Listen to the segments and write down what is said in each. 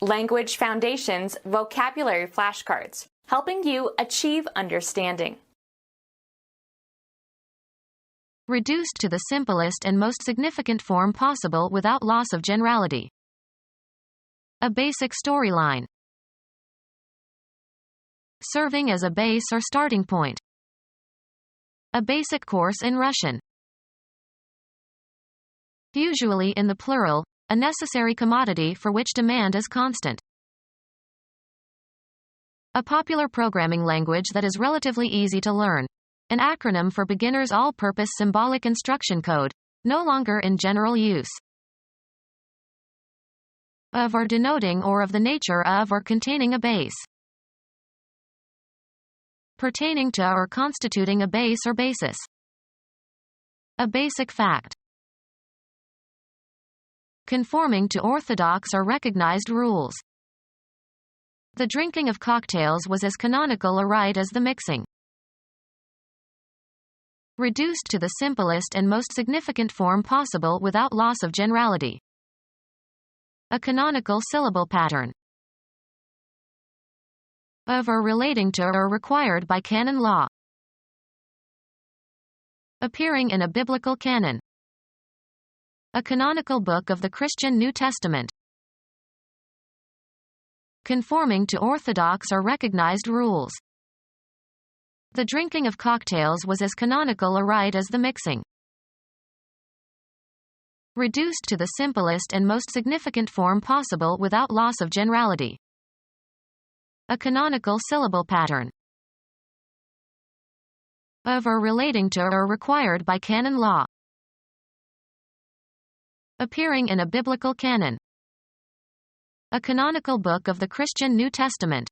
Language Foundations Vocabulary Flashcards, helping you achieve understanding. Reduced to the simplest and most significant form possible without loss of generality. A basic storyline. Serving as a base or starting point. A basic course in Russian. Usually in the plural, a necessary commodity for which demand is constant. A popular programming language that is relatively easy to learn. An acronym for beginners' all-purpose symbolic instruction code, no longer in general use. Of or denoting or of the nature of or containing a base. Pertaining to or constituting a base or basis. A basic fact. Conforming to orthodox or recognized rules. The drinking of cocktails was as canonical a rite as the mixing. Reduced to the simplest and most significant form possible without loss of generality. A canonical syllable pattern. Of or relating to or required by canon law. Appearing in a biblical canon. A canonical book of the Christian New Testament. Conforming to orthodox or recognized rules. The drinking of cocktails was as canonical a rite as the mixing. Reduced to the simplest and most significant form possible without loss of generality. A canonical syllable pattern. Of or relating to or required by canon law. Appearing in a biblical canon. A canonical book of the Christian New Testament.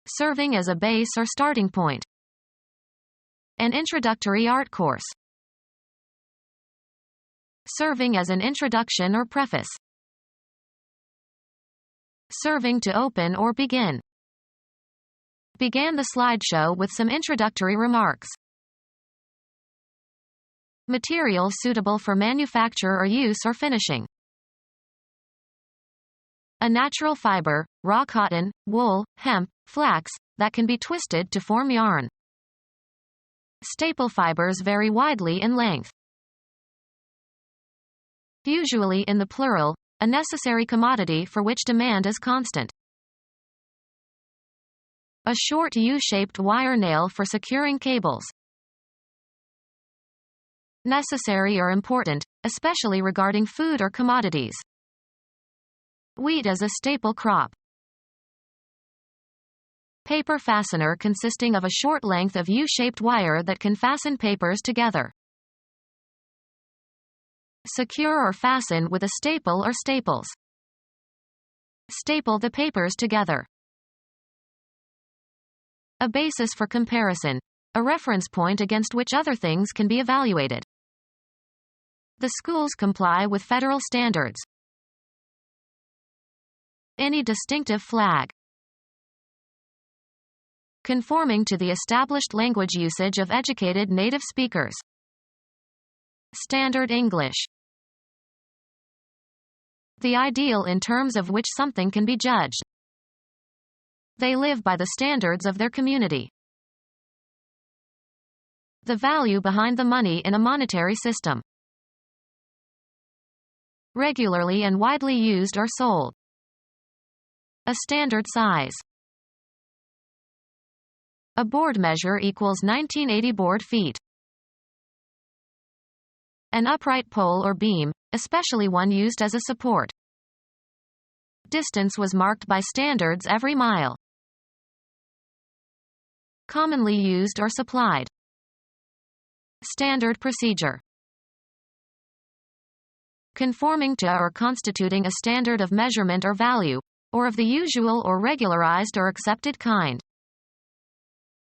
Serving as a base or starting point. An introductory art course. Serving as an introduction or preface. Serving to open or begin. Began the slideshow with some introductory remarks. Material suitable for manufacture or use or finishing. A natural fiber, raw cotton, wool, hemp, flax, that can be twisted to form yarn. Staple fibers vary widely in length. Usually in the plural, a necessary commodity for which demand is constant. A short U-shaped wire nail for securing cables. Necessary or important, especially regarding food or commodities. Wheat as a staple crop. Paper fastener consisting of a short length of U-shaped wire that can fasten papers together. Secure or fasten with a staple or staples. Staple the papers together. A basis for comparison. A reference point against which other things can be evaluated. The schools comply with federal standards. Any distinctive flag. Conforming to the established language usage of educated native speakers. Standard English. The ideal in terms of which something can be judged. They live by the standards of their community. The value behind the money in a monetary system. Regularly and widely used or sold. A standard size. A board measure equals 1980 board feet. An upright pole or beam, especially one used as a support. Distance was marked by standards every mile. Commonly used or supplied. Standard procedure. Conforming to or constituting a standard of measurement or value, or of the usual or regularized or accepted kind.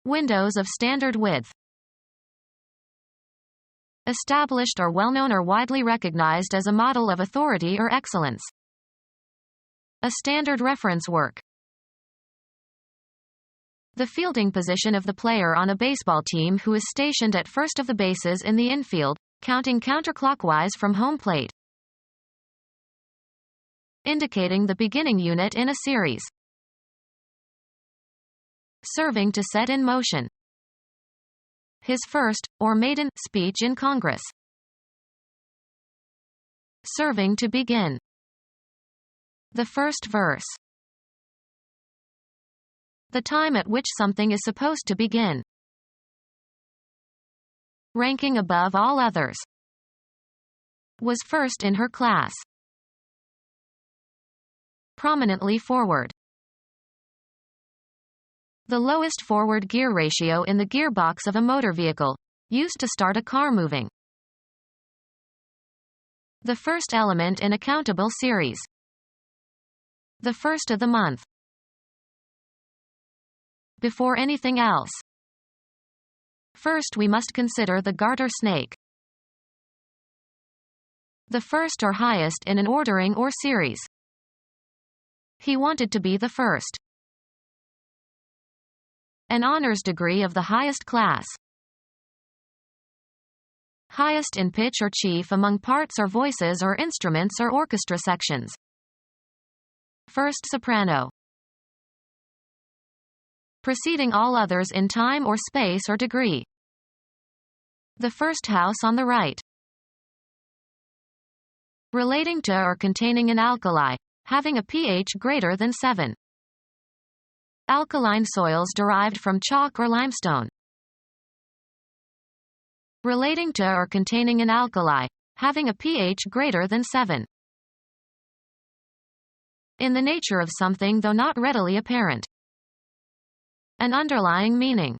Windows of standard width. Established or well-known or widely recognized as a model of authority or excellence. A standard reference work. The fielding position of the player on a baseball team who is stationed at first of the bases in the infield, counting counterclockwise from home plate. indicating the beginning unit in a series. Serving to set in motion. His first, or maiden, speech in Congress. Serving to begin. The first verse. The time at which something is supposed to begin. Ranking above all others. Was first in her class. Prominently forward. The lowest forward gear ratio in the gearbox of a motor vehicle, used to start a car moving. The first element in a countable series. The first of the month. Before anything else. First we must consider the garter snake. The first or highest in an ordering or series. He wanted to be the first. An honors degree of the highest class. Highest in pitch or chief among parts or voices or instruments or orchestra sections. First soprano. Preceding all others in time or space or degree. The first house on the right. Relating to or containing an alkali, having a pH greater than 7. Alkaline soils derived from chalk or limestone. Relating to or containing an alkali, having a pH greater than 7. In the nature of something though not readily apparent. An underlying meaning.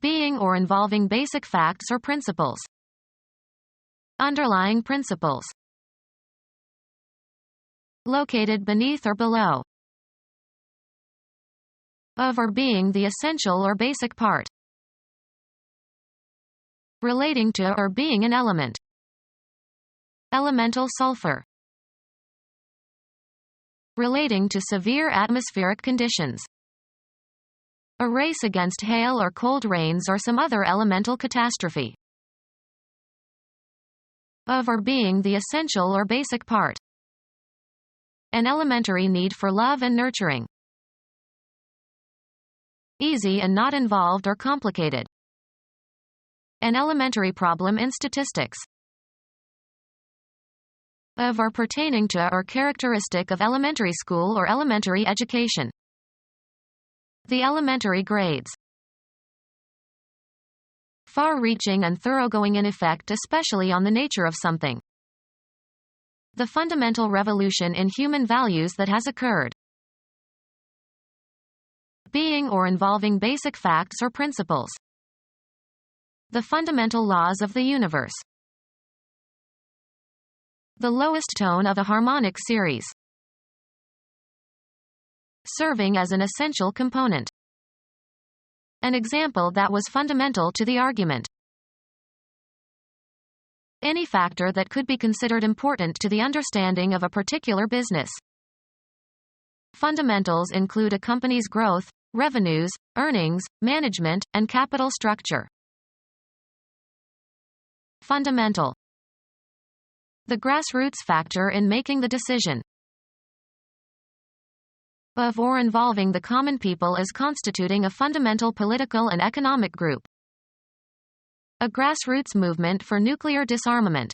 Being or involving basic facts or principles. Underlying principles. Located beneath or below. Of or being the essential or basic part. Relating to or being an element. Elemental sulfur. Relating to severe atmospheric conditions. A race against hail or cold rains or some other elemental catastrophe. Of or being the essential or basic part. An elementary need for love and nurturing. Easy and not involved or complicated. An elementary problem in statistics. Of or pertaining to or characteristic of elementary school or elementary education. The elementary grades. Far-reaching and thoroughgoing in effect, especially on the nature of something. The fundamental revolution in human values that has occurred. Being or involving basic facts or principles. The fundamental laws of the universe. The lowest tone of a harmonic series. Serving as an essential component. An example that was fundamental to the argument. Any factor that could be considered important to the understanding of a particular business. Fundamentals include a company's growth, revenues, earnings, management, and capital structure. Fundamental. The grassroots factor in making the decision. Of or involving the common people as constituting a fundamental political and economic group. A grassroots movement for nuclear disarmament.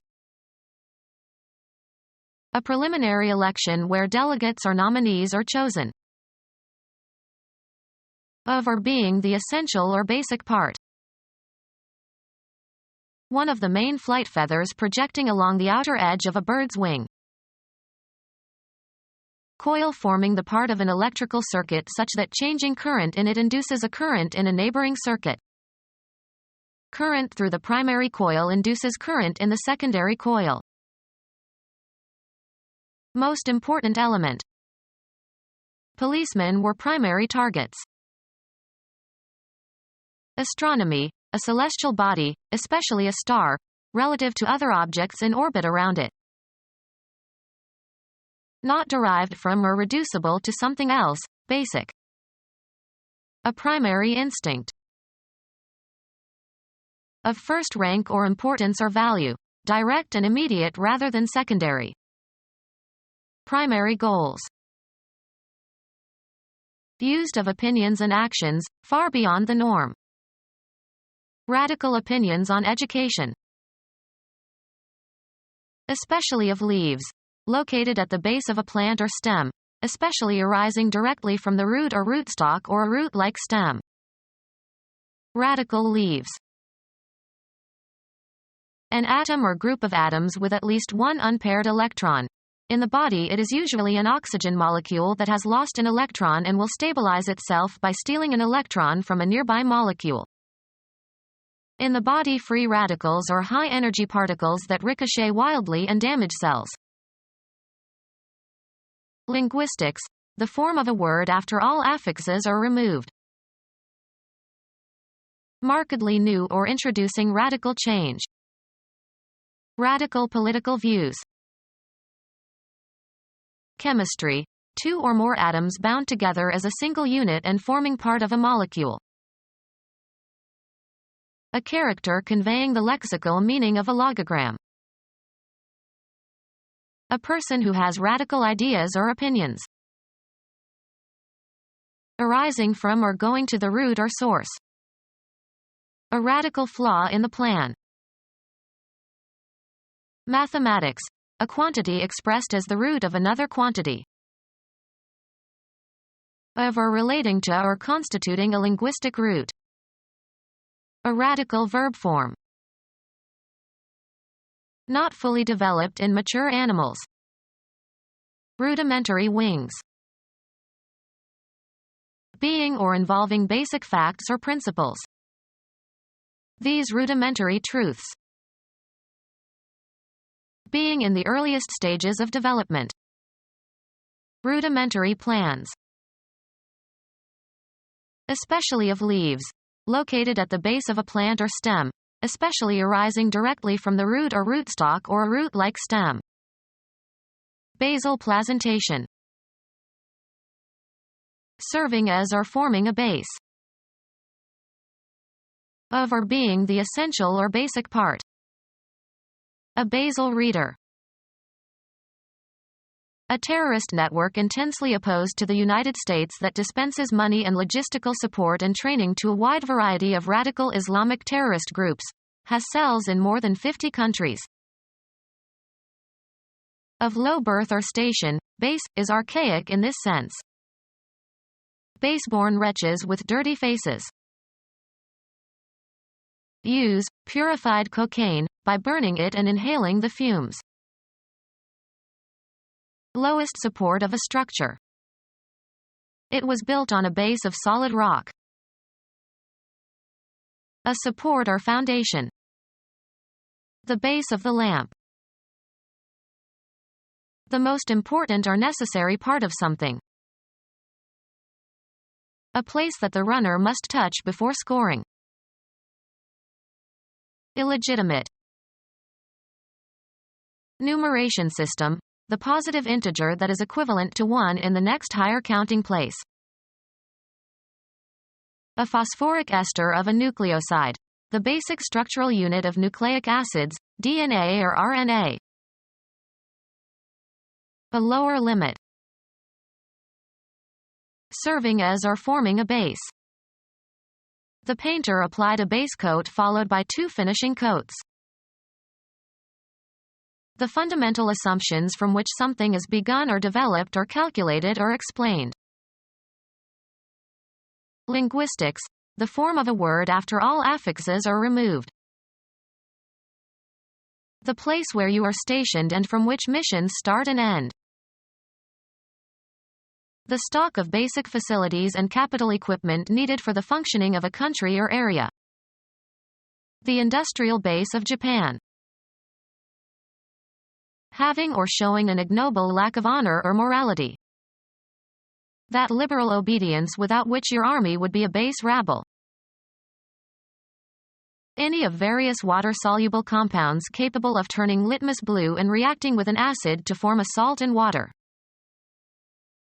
A preliminary election where delegates or nominees are chosen. Of or being the essential or basic part. One of the main flight feathers projecting along the outer edge of a bird's wing. Coil forming the part of an electrical circuit such that changing current in it induces a current in a neighboring circuit. Current through the primary coil induces current in the secondary coil. Most important element. Policemen were primary targets. Astronomy, a celestial body, especially a star, relative to other objects in orbit around it. Not derived from or reducible to something else, basic. A primary instinct. Of first rank or importance or value, direct and immediate rather than secondary. Primary goals. Used of opinions and actions, far beyond the norm. Radical opinions on education. Especially of leaves. Located at the base of a plant or stem, especially arising directly from the root or rootstock or a root-like stem. Radical leaves. An atom or group of atoms with at least one unpaired electron. In the body, it is usually an oxygen molecule that has lost an electron and will stabilize itself by stealing an electron from a nearby molecule. In the body, free radicals or high-energy particles that ricochet wildly and damage cells. Linguistics, the form of a word after all affixes are removed. Markedly new or introducing radical change. Radical political views. Chemistry, two or more atoms bound together as a single unit and forming part of a molecule. A character conveying the lexical meaning of a logogram. A person who has radical ideas or opinions. Arising from or going to the root or source. A radical flaw in the plan. Mathematics, a quantity expressed as the root of another quantity. Of or relating to or constituting a linguistic root. A radical verb form. Not fully developed in mature animals. Rudimentary wings. Being or involving basic facts or principles. These rudimentary truths. Being in the earliest stages of development. Rudimentary plans. Especially of leaves. Located at the base of a plant or stem, especially arising directly from the root or rootstock or a root-like stem. Basal placentation. Serving as or forming a base. Of or being the essential or basic part. A basal reader. A terrorist network intensely opposed to the United States that dispenses money and logistical support and training to a wide variety of radical Islamic terrorist groups, has cells in more than 50 countries. Of low birth or station, base, is archaic in this sense. Baseborn wretches with dirty faces. Use, purified cocaine, by burning it and inhaling the fumes. Lowest support of a structure. It was built on a base of solid rock. A support or foundation. The base of the lamp. The most important or necessary part of something. A place that the runner must touch before scoring. Illegitimate. Numeration system. The positive integer that is equivalent to 1 in the next higher counting place. A phosphoric ester of a nucleoside. The basic structural unit of nucleic acids, DNA or RNA. A lower limit. Serving as or forming a base. The painter applied a base coat followed by 2 finishing coats. The fundamental assumptions from which something is begun or developed or calculated or explained. Linguistics, the form of a word after all affixes are removed. The place where you are stationed and from which missions start and end. The stock of basic facilities and capital equipment needed for the functioning of a country or area. The industrial base of Japan. Having or showing an ignoble lack of honor or morality. That liberal obedience without which your army would be a base rabble. Any of various water-soluble compounds capable of turning litmus blue and reacting with an acid to form a salt and water.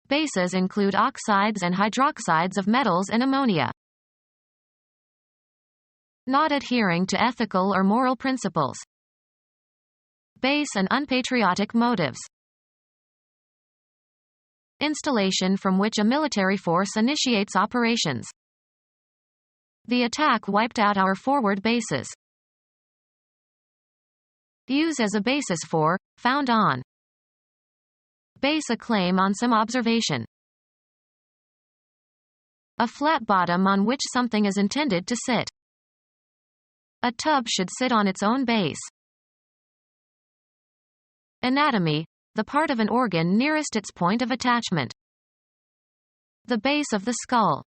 Bases include oxides and hydroxides of metals and ammonia. Not adhering to ethical or moral principles. Base and unpatriotic motives. Installation from which a military force initiates operations. The attack wiped out our forward bases. Use as a basis for, found on. Base a claim on some observation. A flat bottom on which something is intended to sit. A tub should sit on its own base. Anatomy, the part of an organ nearest its point of attachment. The base of the skull.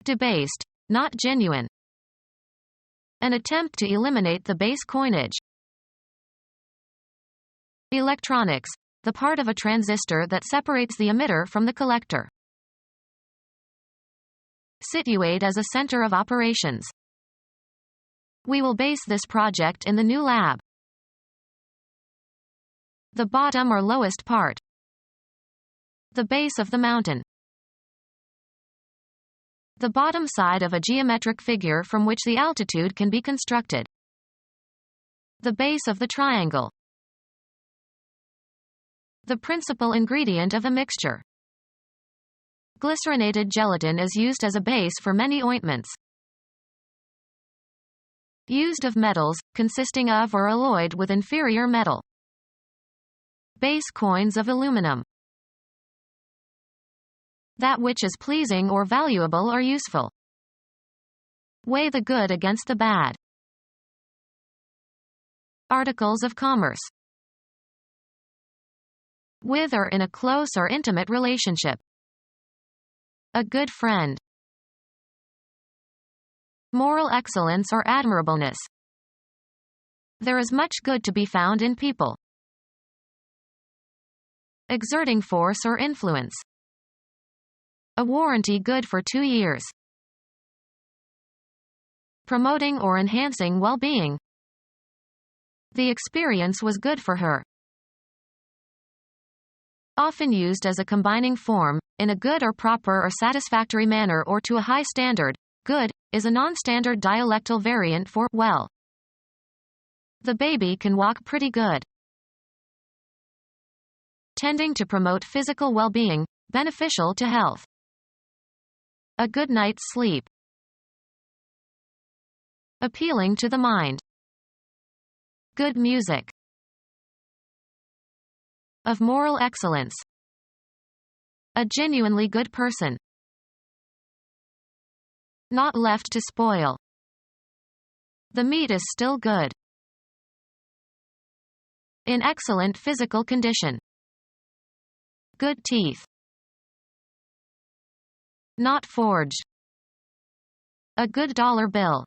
Debased, not genuine. An attempt to eliminate the base coinage. Electronics, the part of a transistor that separates the emitter from the collector. Situate as a center of operations. We will base this project in the new lab. The bottom or lowest part. The base of the mountain. The bottom side of a geometric figure from which the altitude can be constructed. The base of the triangle. The principal ingredient of a mixture. Glycerinated gelatin is used as a base for many ointments. Used of metals, consisting of or alloyed with inferior metal. Base coins of aluminum. That which is pleasing or valuable or useful. Weigh the good against the bad. Articles of commerce. With or in a close or intimate relationship. A good friend. Moral excellence or admirableness. There is much good to be found in people. Exerting force or influence. A warranty good for 2 years. Promoting or enhancing well-being. The experience was good for her. Often used as a combining form, in a good or proper or satisfactory manner or to a high standard. Good is a non-standard dialectal variant for well. The baby can walk pretty good. Tending to promote physical well-being, beneficial to health. A good night's sleep. Appealing to the mind. Good music. Of moral excellence. A genuinely good person. Not left to spoil. The meat is still good. In excellent physical condition. Good teeth. Not forged. A good dollar bill.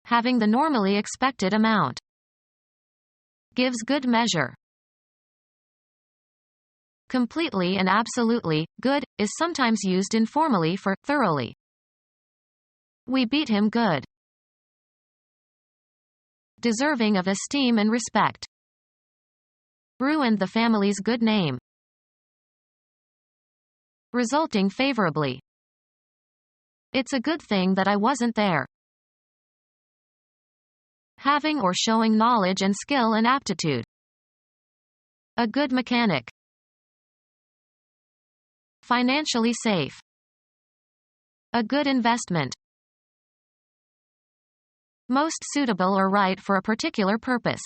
Having the normally expected amount. Gives good measure. Completely and absolutely good is sometimes used informally for thoroughly. We beat him good. Deserving of esteem and respect. Ruined the family's good name. Resulting favorably. It's a good thing that I wasn't there. Having or showing knowledge and skill and aptitude. A good mechanic. Financially safe. A good investment. Most suitable or right for a particular purpose.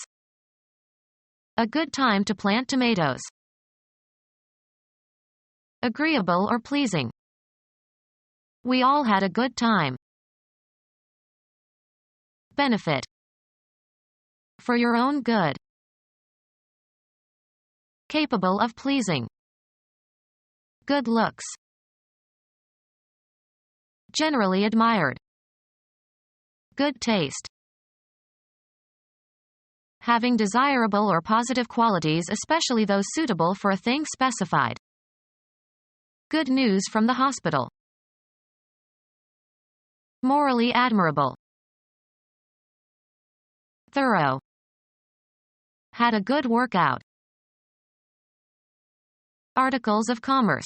A good time to plant tomatoes. Agreeable or pleasing. We all had a good time. Benefit. For your own good. Capable of pleasing. Good looks. Generally admired. Good taste. Having desirable or positive qualities, especially those suitable for a thing specified. Good news from the hospital. Morally admirable. Thorough. Had a good workout. Articles of commerce.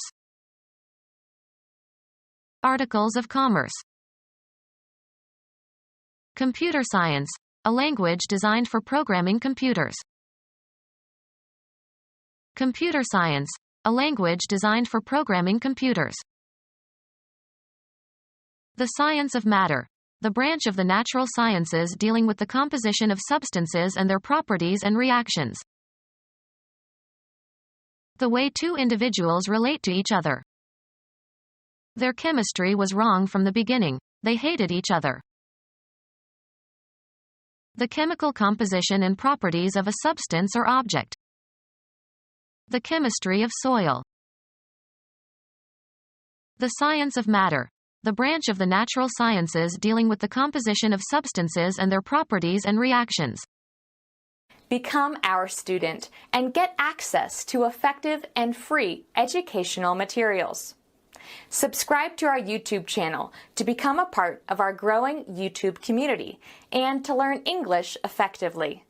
Articles of commerce. Computer science, a language designed for programming computers. Computer science, a language designed for programming computers. The science of matter, the branch of the natural sciences dealing with the composition of substances and their properties and reactions. The way two individuals relate to each other. Their chemistry was wrong from the beginning. They hated each other. The chemical composition and properties of a substance or object. The chemistry of soil. The science of matter, the branch of the natural sciences dealing with the composition of substances and their properties and reactions. Become our student and get access to effective and free educational materials. Subscribe to our YouTube channel to become a part of our growing YouTube community and to learn English effectively.